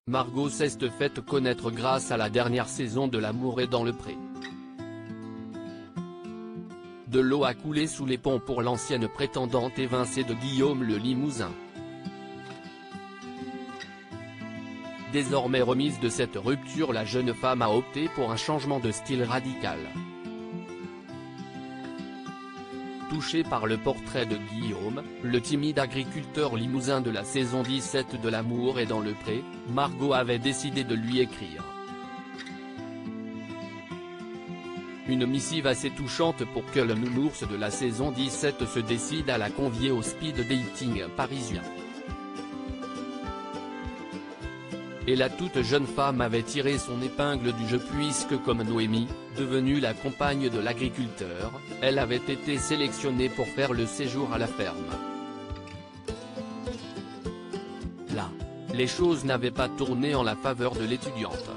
Margot s'est faite connaître grâce à la dernière saison de L'amour est dans le pré. De l'eau a coulé sous les ponts pour l'ancienne prétendante évincée de Guillaume le Limousin. Désormais remise de cette rupture, la jeune femme a opté pour un changement de style radical. Touchée par le portrait de Guillaume, le timide agriculteur limousin de la saison 17 de L'amour est dans le pré, Margot avait décidé de lui écrire une missive assez touchante pour que le nounours de la saison 17 se décide à la convier au speed dating parisien. Et la toute jeune femme avait tiré son épingle du jeu puisque, comme Noémie, devenue la compagne de l'agriculteur, elle avait été sélectionnée pour faire le séjour à la ferme. Là, les choses n'avaient pas tourné en la faveur de l'étudiante.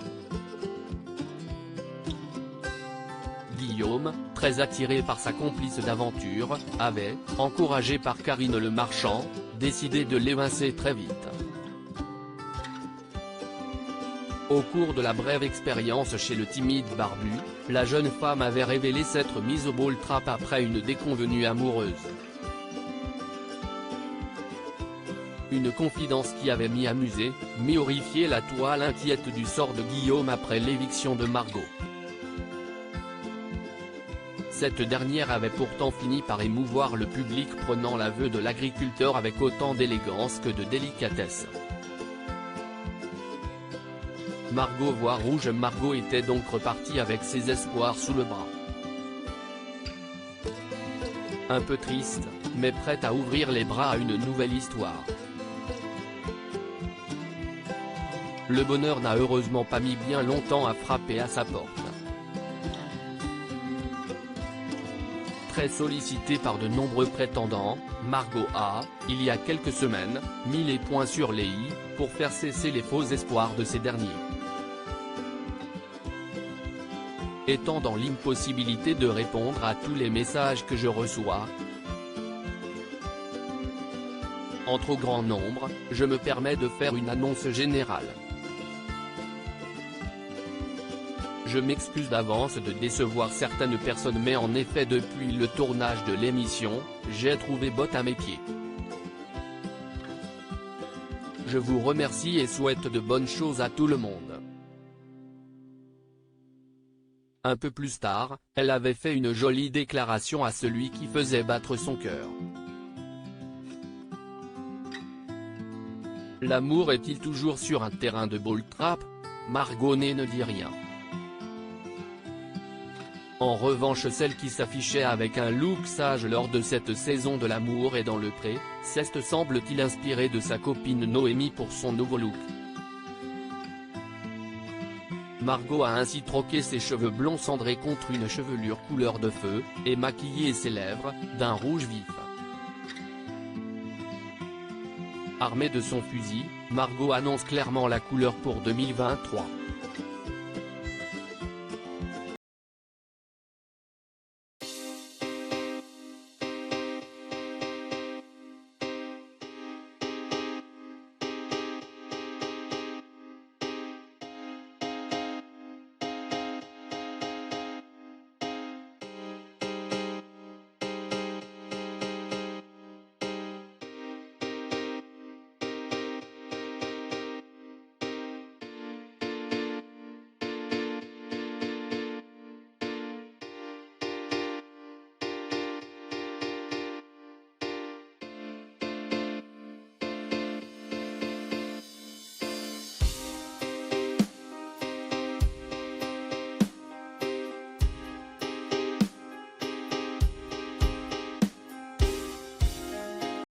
Guillaume, très attiré par sa complice d'aventure, avait, encouragé par Karine Le Marchand, décidé de l'évincer très vite. Au cours de la brève expérience chez le timide barbu, la jeune femme avait révélé s'être mise au ball trap après une déconvenue amoureuse. Une confidence qui avait amusé, mais horrifié la toile inquiète du sort de Guillaume après l'éviction de Margot. Cette dernière avait pourtant fini par émouvoir le public, prenant l'aveu de l'agriculteur avec autant d'élégance que de délicatesse. Margot voit rouge. Margot était donc repartie avec ses espoirs sous le bras. Un peu triste, mais prête à ouvrir les bras à une nouvelle histoire. Le bonheur n'a heureusement pas mis bien longtemps à frapper à sa porte. Très sollicitée par de nombreux prétendants, Margot a, il y a quelques semaines, mis les points sur les i, pour faire cesser les faux espoirs de ces derniers. Étant dans l'impossibilité de répondre à tous les messages que je reçois, en trop grand nombre, je me permets de faire une annonce générale. Je m'excuse d'avance de décevoir certaines personnes, mais en effet depuis le tournage de l'émission, j'ai trouvé botte à mes pieds. Je vous remercie et souhaite de bonnes choses à tout le monde. Un peu plus tard, elle avait fait une jolie déclaration à celui qui faisait battre son cœur. L'amour est-il toujours sur un terrain de ball trap? Margot ne dit rien. En revanche, celle qui s'affichait avec un look sage lors de cette saison de L'amour est dans le pré, s'est semble-t-il inspirée de sa copine Noémie pour son nouveau look. Margot a ainsi troqué ses cheveux blonds cendrés contre une chevelure couleur de feu, et maquillé ses lèvres, d'un rouge vif. Armée de son fusil, Margot annonce clairement la couleur pour 2023.